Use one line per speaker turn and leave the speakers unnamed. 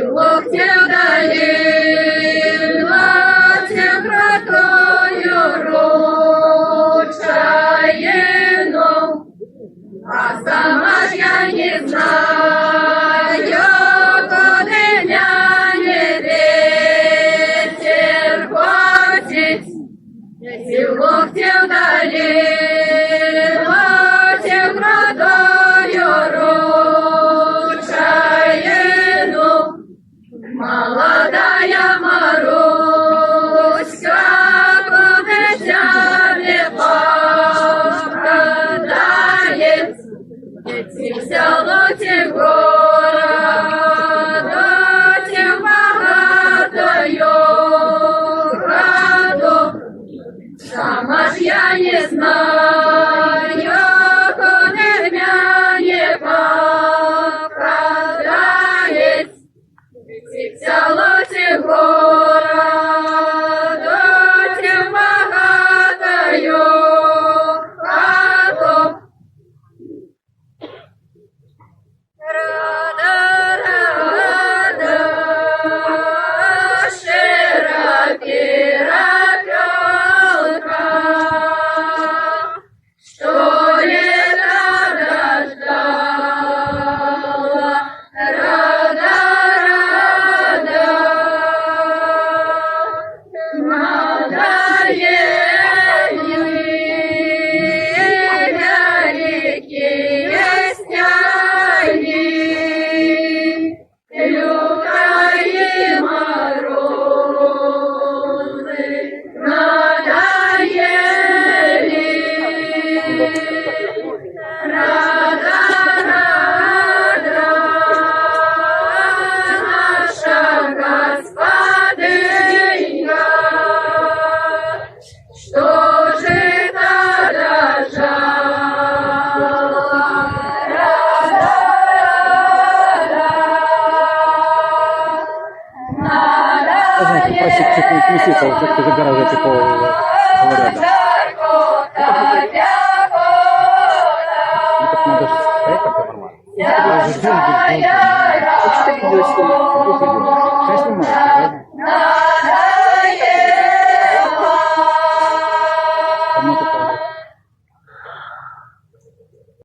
Локтів далі, двадцять братою ручаєно, а сама ж я не знаю, куди мяне ветер хочет. Локтів далі, двадцять братою ручаєно, молодая Маруська, куда тебе попадает, этим село, тем городу, тем богатою раду. Сама ж я не знаю, куда меня попадает, село, тем городу, тем богатою хату. Рада, рада, широка пёлка, что лето дождала. Рада,
Просить чуть не сместиться, вот как ты загораживаешь по говорят. Ну так надо же стоять как-то нормально. Я же видео снимаю.